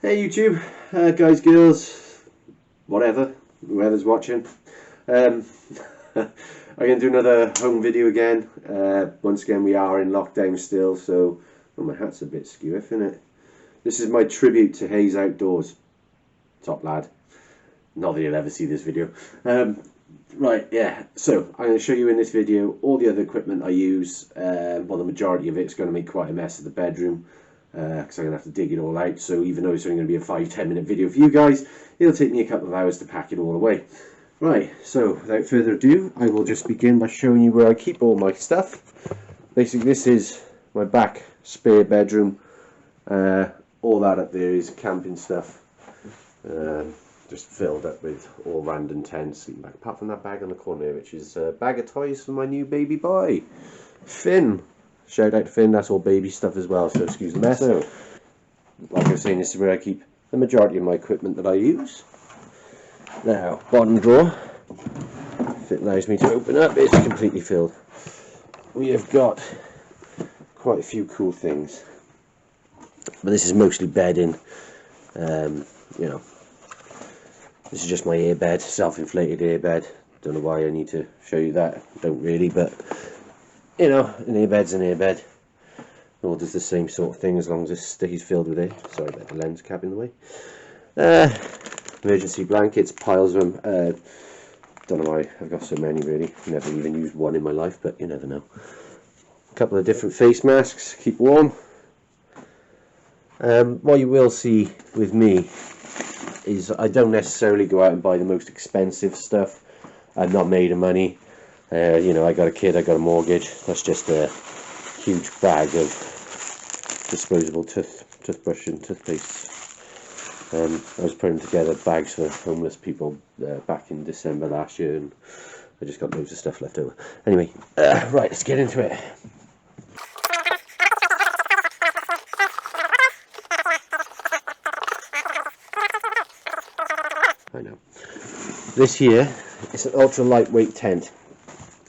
Hey YouTube, guys, girls, whatever, whoever's watching. I'm going to do another home video again. Once again, we are in lockdown still, so my hat's a bit skew, isn't it? This is my tribute to Hayes Outdoors. Top lad. Not that you'll ever see this video. Right, yeah, so I'm going to show you in this video all the other equipment I use. Well, the majority of it's going to make quite a mess of the bedroom, because I'm going to have to dig it all out. So even though it's only going to be a 5-10 minute video for you guys, it'll take me a couple of hours to pack it all away. Right, so without further ado, I will just begin by showing you where I keep all my stuff. Basically, this is my back spare bedroom. All that up there is camping stuff. Just filled up with all random tents, sleeping bag, apart from that bag on the corner, which is a bag of toys for my new baby boy, Finn. Shout out to Finn, that's all baby stuff as well, so excuse the mess. So, like I was saying, this is where I keep the majority of my equipment that I use. Now, bottom drawer, if it allows me to open up, it's completely filled. We have got quite a few cool things, but this is mostly bedding. You know, this is just my airbed, self-inflated airbed. Don't know why I need to show you that, don't really, but you know, an airbed's an airbed. All does the same sort of thing as long as it stays filled with air. Sorry about the lens cap in the way. Emergency blankets, piles of them. Don't know why I've got so many really. Never even used one in my life, but you never know. A couple of different face masks, keep warm. What you will see with me is I don't necessarily go out and buy the most expensive stuff. I'm not made of money. You know, I got a kid, I got a mortgage. That's just a huge bag of disposable toothbrush and toothpaste. I was putting together bags for homeless people back in December last year, and I just got loads of stuff left over. Anyway, right, let's get into it. I know. This here is an ultra lightweight tent.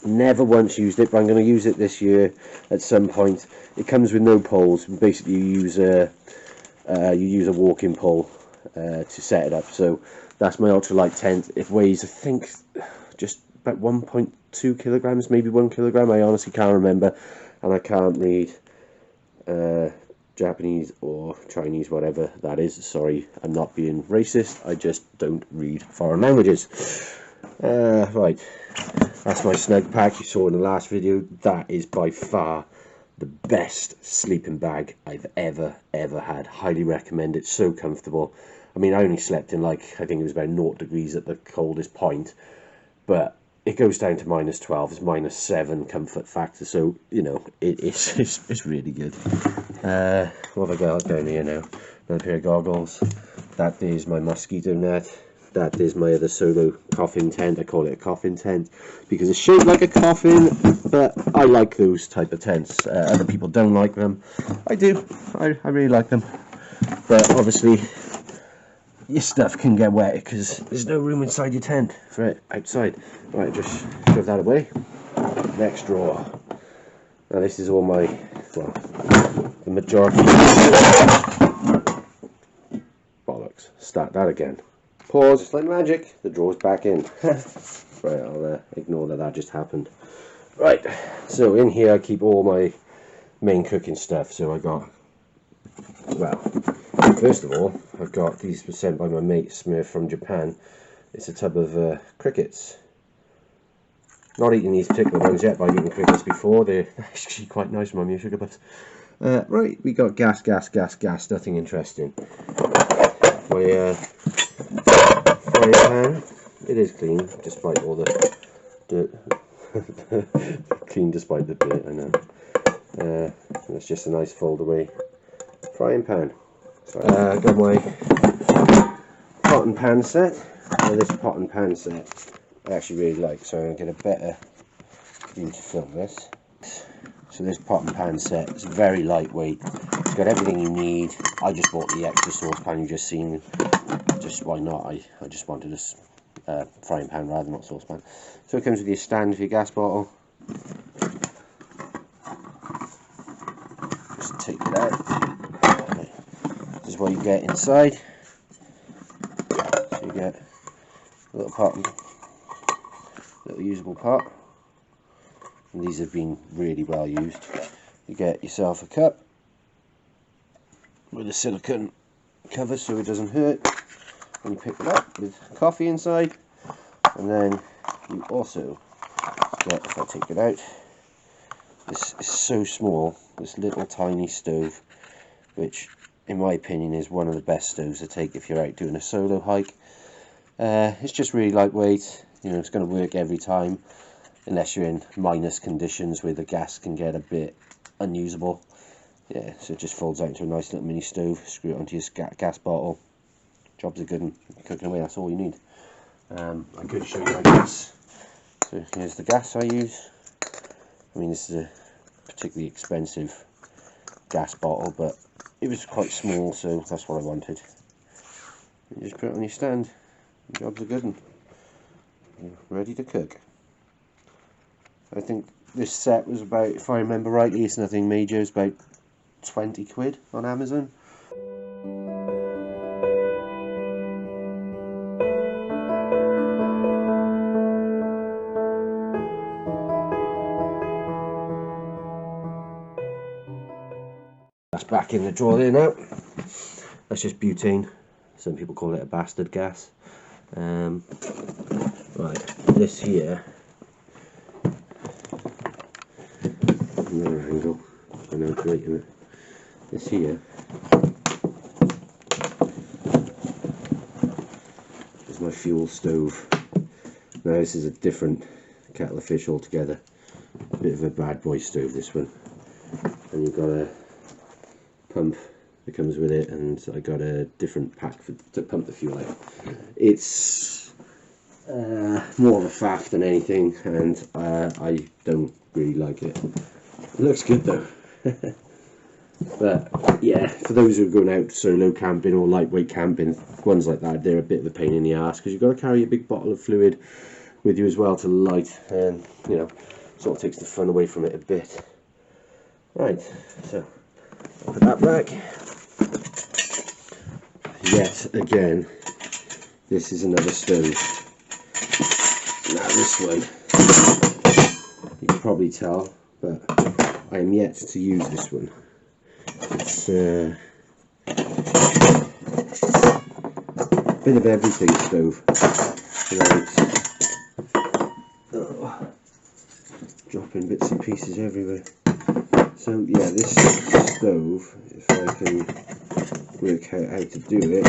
Never once used it, but I'm going to use it this year at some point. It comes with no poles. Basically, you use a walking pole to set it up. So that's my ultralight tent. It weighs, I think, just about 1.2 kilograms, maybe 1 kilogram. I honestly can't remember, and I can't read Japanese or Chinese, whatever that is. Sorry, I'm not being racist. I just don't read foreign languages. Right. That's my snug pack you saw in the last video. That is by far the best sleeping bag I've ever had. Highly recommend it. So comfortable. I mean, I only slept in, like, I think it was about 0 degrees at the coldest point, but it goes down to -12. It's -7 comfort factor, so you know it's really good. What have I got down here now? Another pair of goggles. That is my mosquito net. That is my other solo coffin tent. I call it a coffin tent because it's shaped like a coffin, but I like those type of tents. Other people don't like them. I do. I really like them. But obviously, your stuff can get wet because there's no room inside your tent for it outside. Right, just shove that away. Next drawer. Now this is all my, well, the majority. Bollocks. Start that again. Pause, just like magic, the drawer's back in. Right, I'll ignore that just happened. Right, so in here I keep all my main cooking stuff. So I got, well, first of all, I've got these were sent by my mate Smurf from Japan. It's a tub of crickets. Not eating these particular ones yet, but I've eaten crickets before. They're actually quite nice, remind me of sugar puffs. Right, we got gas, nothing interesting. My frying pan, it is clean despite all the dirt. Clean despite the dirt, I know. It's just a nice fold away frying pan. I got my pot and pan set. Now this pot and pan set I actually really like, so I'm going to get a better view to film this. So this pot and pan set is very lightweight. It's got everything you need. I just bought the extra saucepan you just seen. Just why not? I just wanted a frying pan rather than a saucepan. So it comes with your stand for your gas bottle. Just take it out. is what you get inside. So you get a little part, little usable part, and these have been really well used. You get yourself a cup with a silicone cover so it doesn't hurt, and you pick it up with coffee inside. And then you also get, if I take it out, this is so small, this little tiny stove, which in my opinion is one of the best stoves to take if you're out doing a solo hike. It's just really lightweight, you know, it's going to work every time, unless you're in minus conditions where the gas can get a bit unusable. Yeah, so it just folds out into a nice little mini stove, screw it onto your gas bottle, jobs are good, and cooking away, that's all you need. I could show you my gas. So here's the gas I use. I mean, this is a particularly expensive gas bottle, but it was quite small, so that's what I wanted. You just put it on your stand, jobs are good, and you're ready to cook. I think this set was about, if I remember rightly, it's nothing major, it's about 20 quid on Amazon. That's back in the drawer there now. That's just butane. Some people call it a bastard gas. Right, this here. Another angle. I know, creating it. This here is my fuel stove. Now this is a different kettle of fish altogether. A bit of a bad boy stove, this one. And you've got a pump that comes with it, and I got a different pack to pump the fuel out. It's more of a faff than anything, and I don't really like it. It looks good though. But yeah, for those who are going out solo camping or lightweight camping, ones like that, they're a bit of a pain in the ass, because you've got to carry a big bottle of fluid with you as well to light, and you know, sort of takes the fun away from it a bit. Right, so put that back. Yet again, this is another stove. Now this one, you can probably tell, but I am yet to use this one. It's a bit of everything stove. Right. Dropping bits and pieces everywhere. So yeah, this stove, if I can work out how to do it,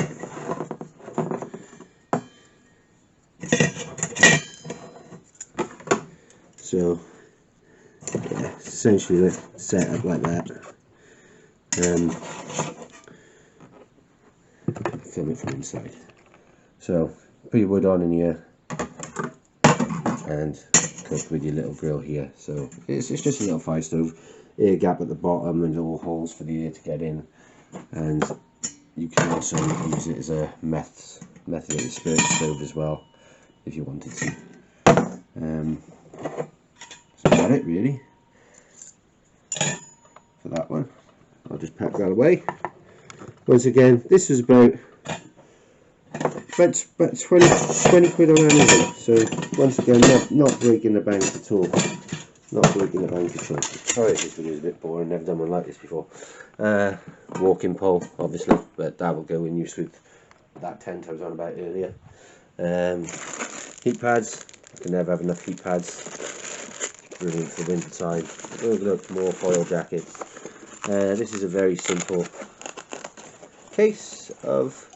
so yeah, it's essentially set up like that. Film it from inside. So put your wood on in here and cook with your little grill here. So it's just a little fire stove. Air gap at the bottom and little holes for the air to get in, and you can also use it as a methylated spirit stove as well if you wanted to. So that's it really for that one. I'll just pack that away. Once again, this was about 20 quid on Amazon, so once again not breaking the bank at all. Not breaking the bank at all. Sorry if this video is a bit boring, never done one like this before. Walking pole, obviously, but that will go in use with that tent I was on about earlier. Heat pads, I can never have enough heat pads. Brilliant for winter time. Oh look, more foil jackets. This is a very simple case of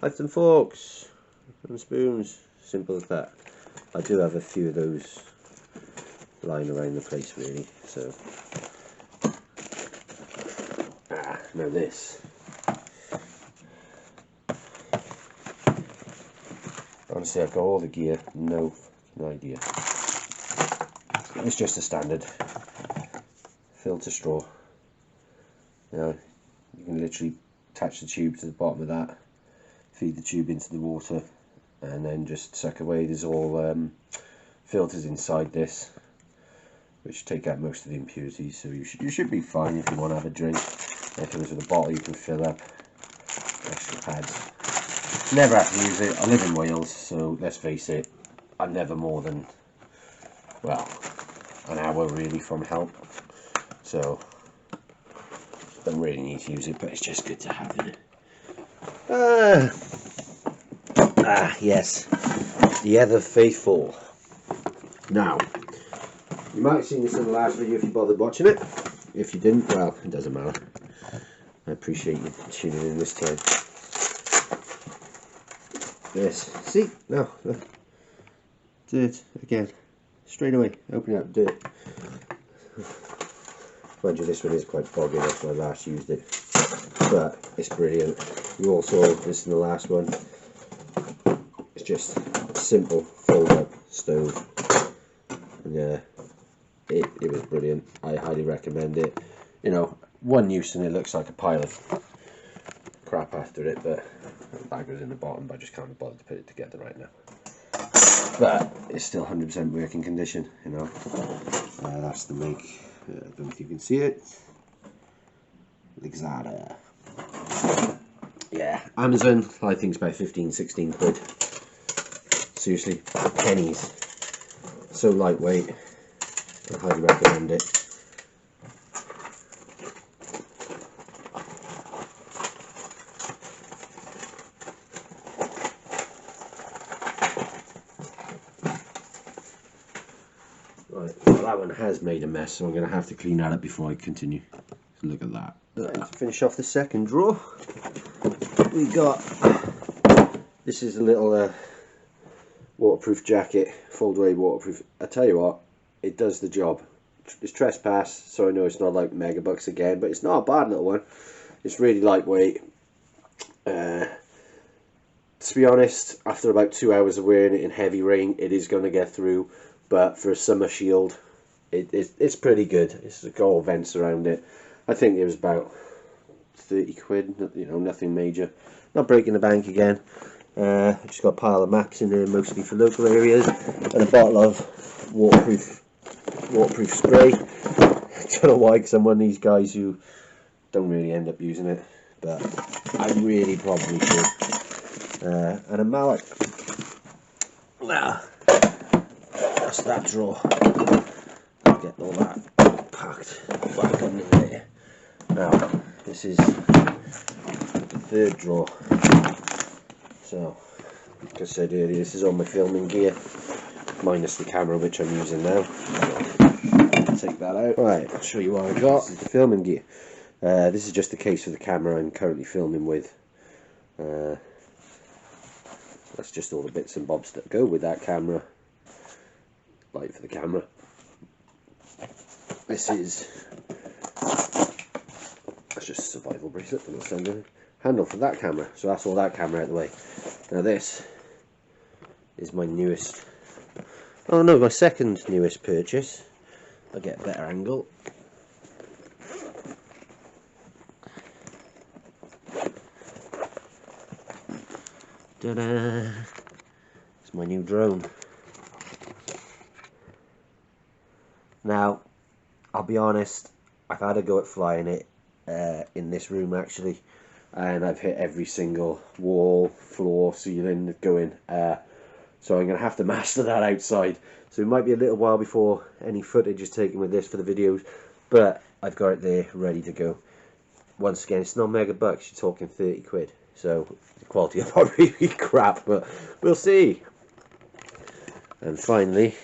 knives and forks and spoons. Simple as that. I do have a few of those lying around the place really, so now this, honestly I've got all the gear, no idea. It's just a standard filter straw. You know, you can literally attach the tube to the bottom of that, feed the tube into the water, and then just suck away. There's all filters inside this which take out most of the impurities, so you should be fine if you want to have a drink. It comes with a bottle you can fill up, pads. Never have to use it. I live in Wales, so let's face it, I'm never more than, well, an hour really from help. So, don't really need to use it, but it's just good to have it. Yes, the Ever Faithful. Now, you might have seen this in the last video if you bothered watching it. If you didn't, well, it doesn't matter. I appreciate you tuning in this time. This, see, no, look. Dirt again, straight away, open up, dirt. Mind you, this one is quite foggy, that's why I last used it, but it's brilliant. You all saw this in the last one. It's just a simple fold up stove, and yeah, it was brilliant. I highly recommend it. You know, one use and it looks like a pile of crap after it, but that goes in the bottom, but I just can't be bothered to put it together right now. But it's still 100% working condition, you know. That's the make. I don't know if you can see it. Lixada. Yeah, Amazon, I think it's about 15-16 quid. Seriously, pennies. So lightweight. I highly recommend it. Right, well, that one has made a mess, so I'm going to have to clean that up before I continue. So look at that. Right, to finish off the second drawer, we got, this is a little waterproof jacket, fold away waterproof. I tell you what, it does the job. It's trespass, so I know it's not like megabucks again, but it's not a bad little one. It's really lightweight. To be honest, after about 2 hours of wearing it in heavy rain, it is going to get through. But for a summer shield, it's pretty good. It's got all vents around it. I think it was about 30 quid, you know, nothing major. Not breaking the bank again. I just got a pile of maps in there, mostly for local areas, and a bottle of waterproof spray. I don't know why, because I'm one of these guys who don't really end up using it, but I really probably should. And a mallet. Now, that's that drawer. Get all that packed back under there. Now, this is the third drawer. So, like I said earlier, this is all my filming gear, minus the camera which I'm using now. Take that out. Right, I'll show you what I got. This is the filming gear. This is just the case for the camera I'm currently filming with. That's just all the bits and bobs that go with that camera. Light for the camera. This is, that's just a survival bracelet for the handle for that camera. So that's all that camera out of the way. Now this is my newest, oh no, my second newest purchase. I'll get a better angle. Ta-da! It's my new drone. Now, I'll be honest, I've had a go at flying it in this room actually, and I've hit every single wall, floor, ceiling going. So I'm going to have to master that outside. So it might be a little while before any footage is taken with this for the videos, but I've got it there ready to go. Once again, it's not mega bucks, you're talking 30 quid. So the quality will probably be crap, but we'll see. And finally,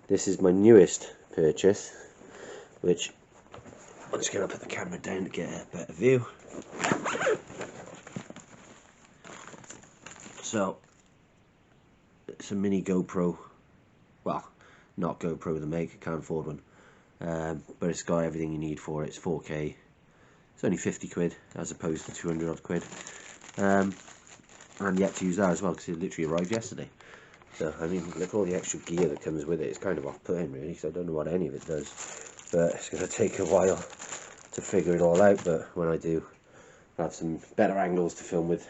this is my newest purchase, which I'm just going to put the camera down to get a better view. So, it's a mini GoPro. Well, not GoPro the make, I can't afford one. But it's got everything you need for it. It's 4K. It's only 50 quid as opposed to 200 odd quid. I'm yet to use that as well because it literally arrived yesterday. So, I mean, look at all the extra gear that comes with it. It's kind of off-putting really, because I don't know what any of it does. But it's going to take a while to figure it all out. But when I do, I'll have some better angles to film with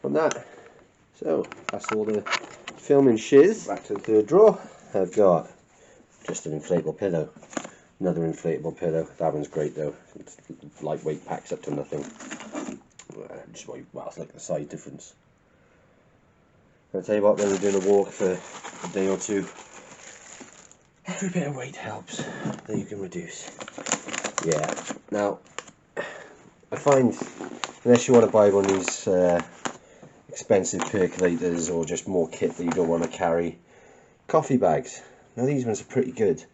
on that. So, that's all the filming shiz. Back to the third drawer. I've got just an inflatable pillow. Another inflatable pillow. That one's great though. It's lightweight, packs up to nothing. Well, it's like the size difference. I'll tell you what, when we're doing a walk for a day or two, every bit of weight helps that you can reduce. Yeah. Now, I find, unless you want to buy one of these expensive percolators or just more kit that you don't want to carry, coffee bags. Now these ones are pretty good.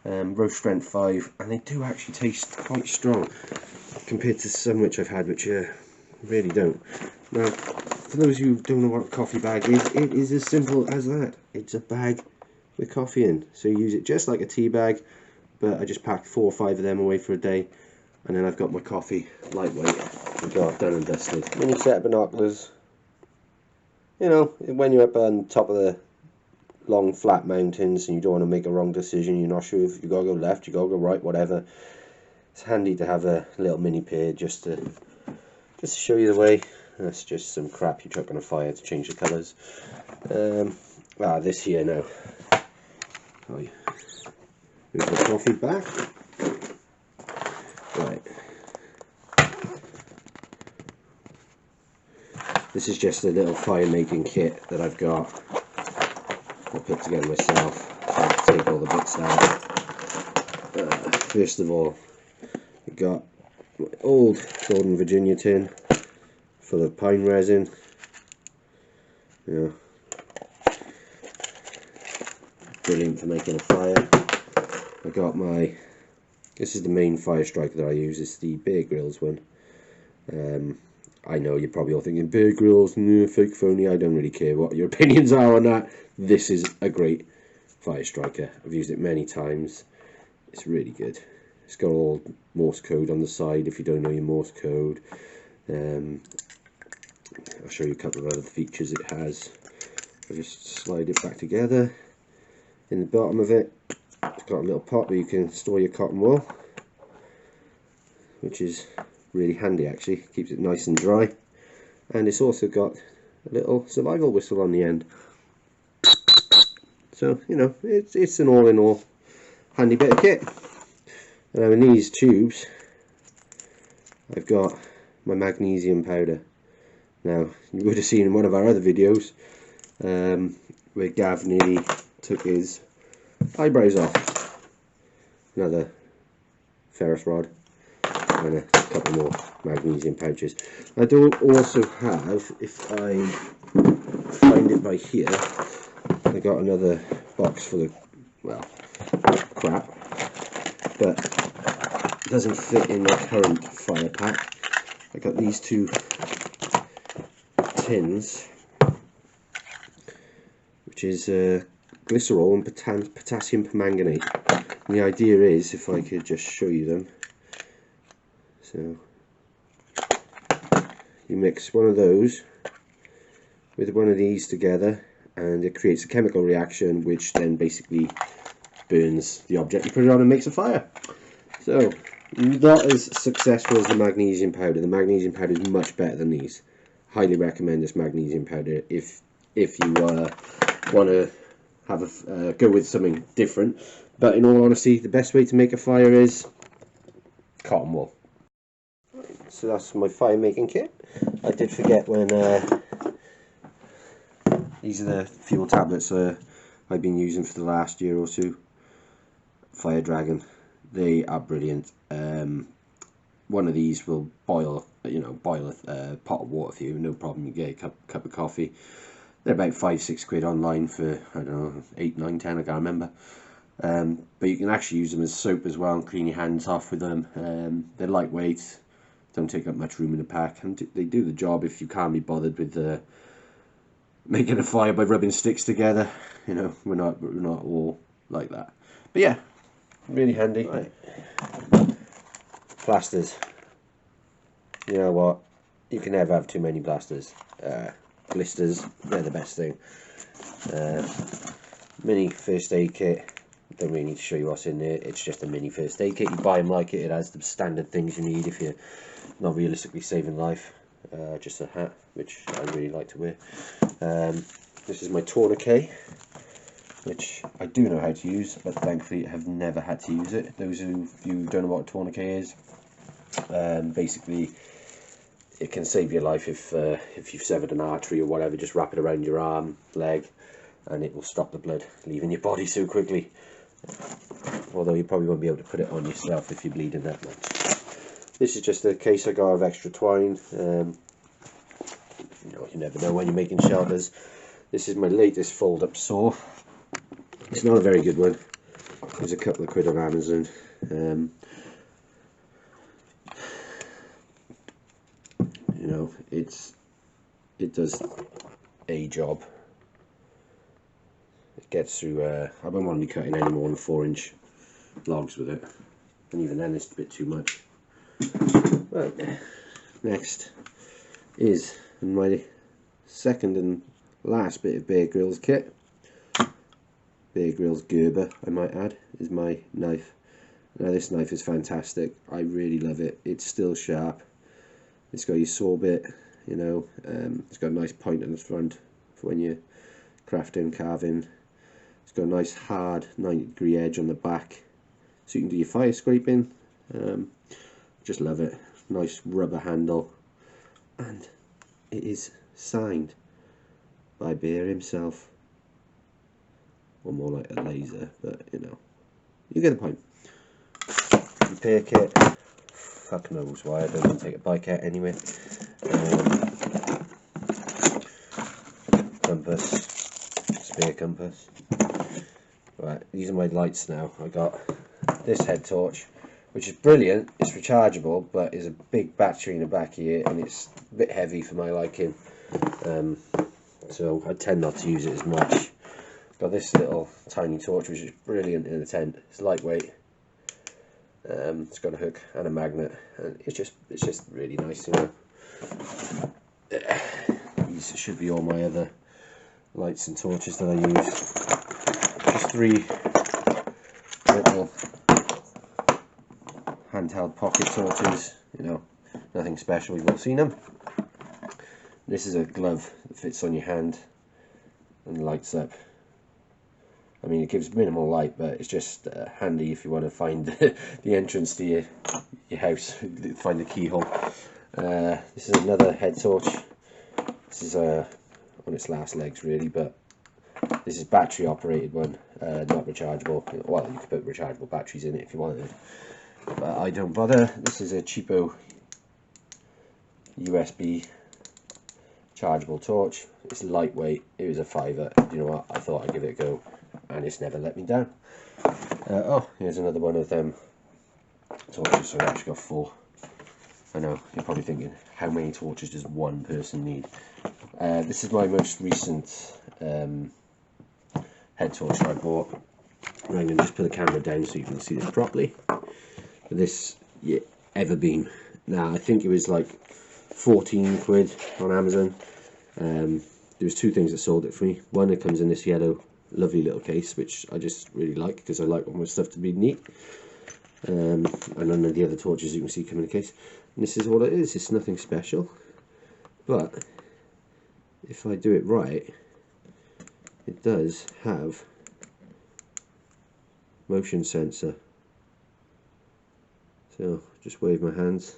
Roast Strength 5, and they do actually taste quite strong compared to some which I've had which really don't. Now, for those who don't know what a coffee bag is, it is as simple as that. It's a bag with coffee in, so you use it just like a tea bag, but I just pack 4 or 5 of them away for a day, and then I've got my coffee lightweight and got done and dusted. When you set up binoculars, you know, when you're up on top of the long flat mountains and you don't want to make a wrong decision, you're not sure if you gotta go left, you gotta go right, whatever, it's handy to have a little mini pair just to show you the way. That's just some crap you chuck on a fire to change the colours. This here now. Move the coffee back. Right. This is just a little fire making kit that I've got. I put together myself. So I have to take all the bits out. First of all, I've got my old Golden Virginia tin full of pine resin. Yeah. Brilliant for making a fire. I got this is the main fire striker that I use. It's the Bear Grylls one. I know you're probably all thinking Bear Grylls, fake phony. I don't really care what your opinions are on that. This is a great fire striker. I've used it many times. It's really good. It's got all Morse code on the side if you don't know your Morse code. I'll show you a couple of other features it has. I just slide it back together. In the bottom of it, it's got a little pot where you can store your cotton wool, which is really handy actually. Keeps it nice and dry. And it's also got a little survival whistle on the end. So, you know, it's an all-in-all handy bit of kit. Now in these tubes, I've got my magnesium powder. Now, you would have seen in one of our other videos where Gav nearly took his eyebrows off. Another ferrous rod and a couple more magnesium pouches. I do also have, if I find it by here, I got another box full of, well, crap, but it doesn't fit in my current fire pack. I got these 2 tins, which is glycerol and potassium permanganate. And the idea is, if I could just show you them, so you mix one of those with one of these together, and it creates a chemical reaction which then basically burns the object. You put it on and makes a fire. So, not as successful as the magnesium powder. The magnesium powder is much better than these. Highly recommend this magnesium powder if you want to have go with something different. But in all honesty, the best way to make a fire is cotton wool. So that's my fire making kit. I did forget when these are the fuel tablets I've been using for the last year or two. Fire Dragon, they are brilliant. One of these will boil a pot of water for you, no problem. You get a cup of coffee. They're about 5-6 quid online for, I don't know, 8, 9, 10, I can't remember. But you can actually use them as soap as well and clean your hands off with them. They're lightweight, don't take up much room in the pack, and they do the job if you can't be bothered with making a fire by rubbing sticks together. You know, we're not all like that. But yeah, really handy. Right. Plasters. You know what? You can never have too many plasters. Blisters, they're the best thing. Mini first aid kit. Don't really need to show you what's in there. It's just a mini first aid kit. You buy them like it. It has the standard things you need if you're not realistically saving life. Just a hat, which I really like to wear. This is my tourniquet. which I do know how to use, but thankfully have never had to use it. Those of you who don't know what a tourniquet is, basically it can save your life if you've severed an artery or whatever. Just wrap it around your arm, leg, and it will stop the blood leaving your body so quickly. Although you probably won't be able to put it on yourself if you're bleeding that much. This is just a case I got of extra twine. You never know when you're making shelters. This is my latest fold-up saw. It's not a very good one. It was a couple of quid on Amazon. It does a job. It gets through. I don't want to be cutting any more than 4-inch logs with it, and even then it's a bit too much. But next is my second and last bit of Bear Grylls kit. Bear Grylls Gerber, I might add, is my knife. Now this knife is fantastic. I really love it. It's still sharp. It's got your saw bit, it's got a nice point in the front for when you're crafting, carving. It's got a nice hard 90-degree edge on the back, so you can do your fire scraping. Just love it. Nice rubber handle, and it is signed by Bear himself, or more like a laser, but you get the point. Repair kit. Fuck knows why I don't want to take a bike out anyway. Compass, spare compass. Right, these are my lights now. I got this head torch, which is brilliant. It's rechargeable, but is a big battery in the back here, and it's a bit heavy for my liking. So I tend not to use it as much. Got this little tiny torch, which is brilliant in the tent. It's lightweight. It's got a hook and a magnet, and it's just really nice. These should be all my other lights and torches that I use. Just 3 little handheld pocket torches. Nothing special. You've all seen them. This is a glove that fits on your hand and lights up. I mean, it gives minimal light, but it's just handy if you want to find the entrance to your house, find the keyhole. This is another head torch. This is on its last legs, really, but this is battery operated one, not rechargeable. Well, you could put rechargeable batteries in it if you wanted, but I don't bother. This is a cheapo USB chargeable torch. It's lightweight. It was a £5. You know what? I thought I'd give it a go, and it's never let me down. Oh, here's another one of them torches. So I actually got 4. I know you're probably thinking, how many torches does one person need? This is my most recent head torch that I bought. I'm going to just put the camera down so you can see this properly. This Everbeam. Now I think it was like 14 quid on Amazon. There was 2 things that sold it for me. One, it comes in this yellow lovely little case, which I just really like because I like all my stuff to be neat. And none of the other torches you can see come in a case. And this is all it is. It's nothing special, but if I do it right, it does have motion sensor. So just wave my hands,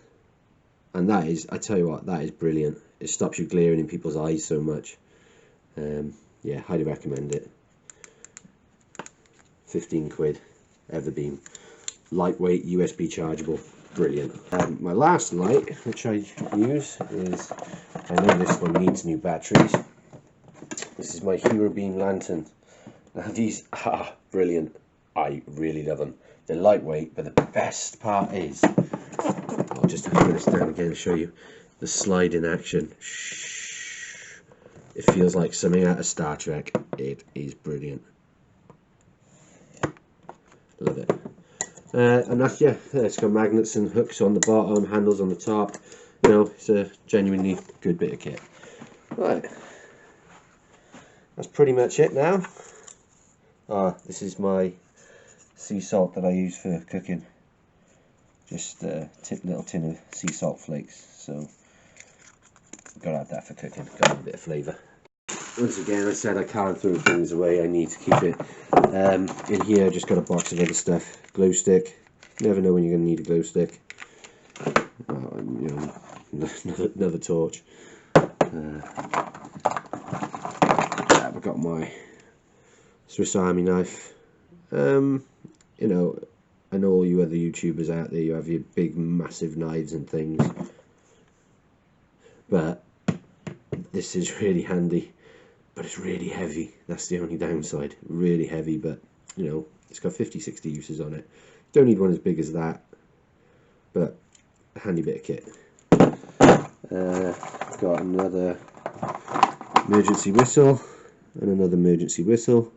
and that is, I tell you what, that is brilliant. It stops you glaring in people's eyes so much. Yeah, highly recommend it. 15 quid, Everbeam, lightweight, USB chargeable, brilliant. My last light, which I use, is, I know this one needs new batteries. This is my Hero Beam lantern. Now these are brilliant. I really love them. They're lightweight, but the best part is, I'll just have to put this down again to show you the slide in action. Shh. It feels like something out of Star Trek. It is brilliant. Love it. And that's, yeah, it's got magnets and hooks on the bottom, handles on the top. It's a genuinely good bit of kit. Right, that's pretty much it now. This is my sea salt that I use for cooking. Just a little tin of sea salt flakes. So gotta have that for cooking. Got a bit of flavour. once again, I said I can't throw things away, I need to keep it. In here I just got a box of other stuff. Glow stick, you never know when you're going to need a glow stick. You know, another torch. I've got my Swiss Army knife. You know, I know all you other YouTubers out there, you have your big massive knives and things, but this is really handy, but it's really heavy. That's the only downside. Really heavy, but you know, it's got 50-60 uses on it. Don't need one as big as that, but a handy bit of kit. Got another emergency whistle and another emergency whistle.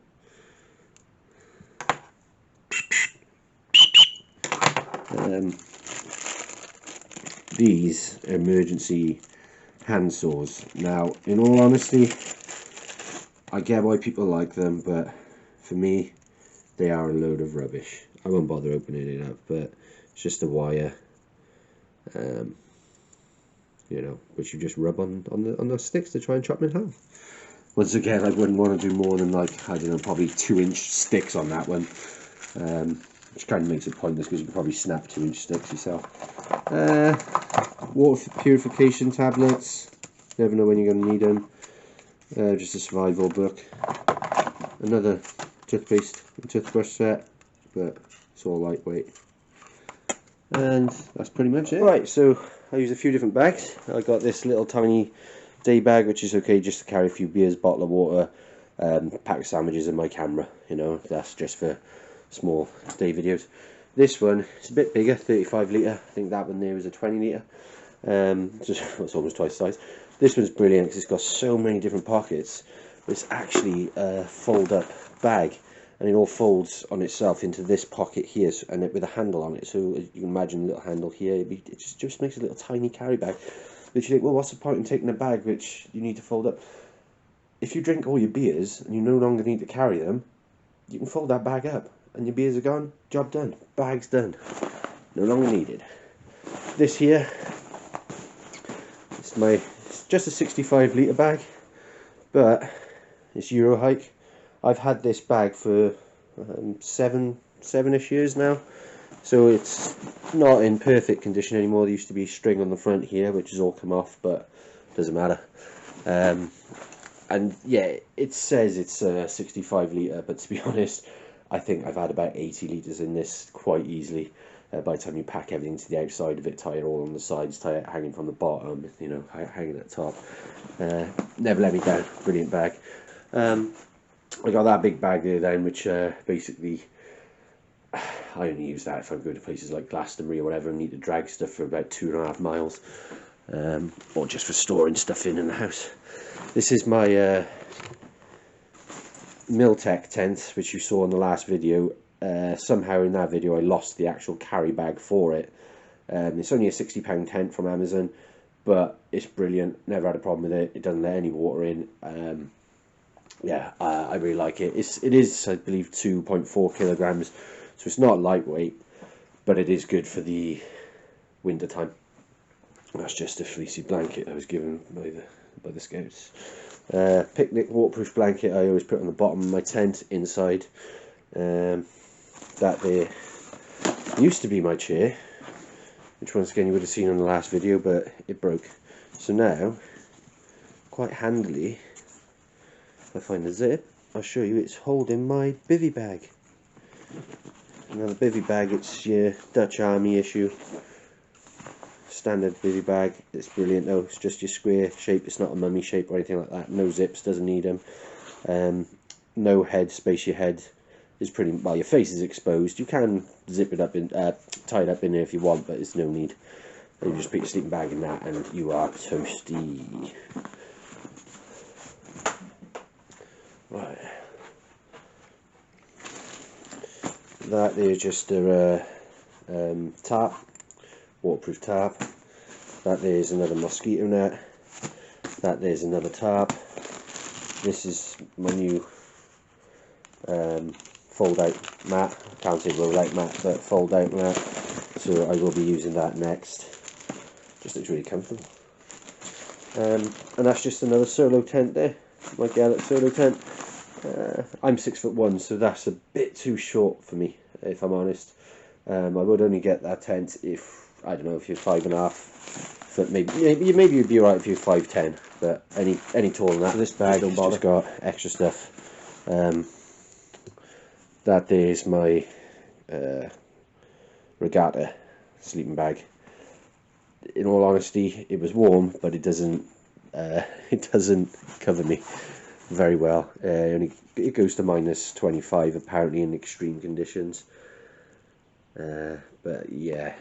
These are emergency hand saws. Now, in all honesty, I get why people like them, but for me, they are a load of rubbish. I won't bother opening it up, but it's just a wire, you know, which you just rub on the sticks to try and chop them in half. Once again, I wouldn't want to do more than, like, I don't know, probably 2-inch sticks on that one, which kind of makes it pointless because you can probably snap 2-inch sticks yourself. Water purification tablets, never know when you're going to need them. Just a survival book. Another toothpaste and toothbrush set, but it's all lightweight. And that's pretty much it. Right, so I use a few different bags. I got this little tiny day bag, which is okay just to carry a few beers, bottle of water, pack of sandwiches and my camera. You know, that's just for small day videos. This one, it's a bit bigger, 35 litre. I think that one there was a 20 litre. It's almost twice the size. This one's brilliant because it's got so many different pockets. It's actually a fold-up bag, and it all folds on itself into this pocket here, and it with a handle on it. So you can imagine a little handle here. It just makes a little tiny carry bag. But you think, well, what's the point in taking a bag which you need to fold up? If you drink all your beers and you no longer need to carry them, you can fold that bag up, and your beers are gone. Job done. Bag's done. No longer needed. This here, it's just a 65 litre bag, but it's Eurohike. I've had this bag for seven-ish years now, so it's not in perfect condition anymore. There used to be string on the front here, which has all come off, but doesn't matter. And yeah, it says it's 65 litre, but to be honest, I think I've had about 80 litres in this quite easily. By the time you pack everything to the outside of it, tie it all on the sides, tie it hanging from the bottom, you know, hanging at the top. Never let me down. Brilliant bag. I got that big bag there then, which basically I only use that if I'm going to places like Glastonbury or whatever and need to drag stuff for about 2.5 miles, or just for storing stuff in the house. This is my Miltech tent, which you saw in the last video. Somehow in that video I lost the actual carry bag for it. It's only a £60 tent from Amazon, but it's brilliant. Never had a problem with it. It doesn't let any water in. Yeah, I really like it. It is, I believe, 2.4 kilograms, so it's not lightweight, but it is good for the winter time. That's just a fleecy blanket I was given by the Scouts. Picnic waterproof blanket I always put on the bottom of my tent inside. That there used to be my chair, which once again you would have seen in the last video, but it broke. So now, quite handily, if I find the zip, I'll show you it's holding my bivvy bag. Now the bivvy bag, it's your Dutch Army issue standard bivvy bag. It's brilliant though. It's just your square shape. It's not a mummy shape or anything like that. No zips, doesn't need them. No head space. Your head is pretty well. Your face is exposed. You can zip it up in, tie it up in there if you want, but it's no need. You just put your sleeping bag in that, and you are toasty. Right. That there's just a tarp, waterproof tarp. That there's another mosquito net. That there's another tarp. This is my new fold out mat. I can't say roll out mat, but fold out mat. So I will be using that next. Just looks really comfortable. And that's just another solo tent there. my Gellert solo tent. I'm 6'1", so that's a bit too short for me, if I'm honest. I would only get that tent if, I don't know, if you're 5.5 foot, maybe you'd be alright if you're 5'10", but any taller than that. So this bag don't bother. Just got extra stuff. That is my Regatta sleeping bag. In all honesty, it was warm, but it doesn't cover me very well. It goes to -25 apparently in extreme conditions. But yeah,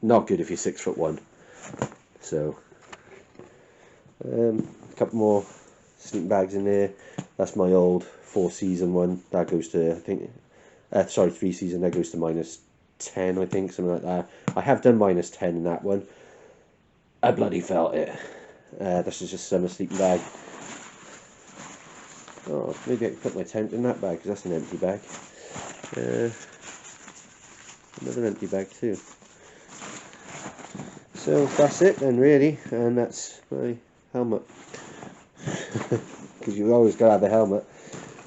not good if you're 6'1". So a couple more sleeping bags in there. That's my old 4-season one. That goes to, I think, sorry, 3-season. That goes to -10, I think, something like that. I have done -10 in that one. I bloody felt it. This is just summer sleeping bag. Oh, maybe I can put my tent in that bag, because that's an empty bag. Another empty bag too. So that's it then, really, and that's my helmet. Because you've always got to have the helmet.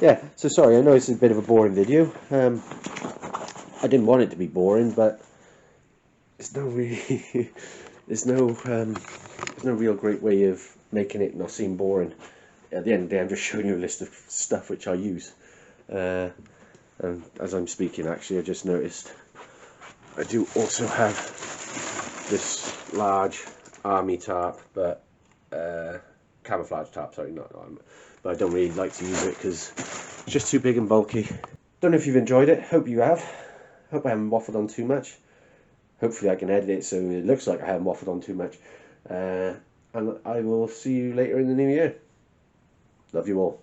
Yeah, so sorry, I know it's a bit of a boring video. I didn't want it to be boring, but it's no really, there's no real great way of making it not seem boring. At the end of the day, I'm just showing you a list of stuff which I use. And as I'm speaking, actually, I just noticed I do also have this large army tarp, but camouflage tarp, sorry, not armor. But I don't really like to use it because it's just too big and bulky. Don't know if you've enjoyed it. Hope you have. Hope I haven't waffled on too much. Hopefully I can edit it so it looks like I haven't waffled on too much. And I will see you later in the new year. Love you all.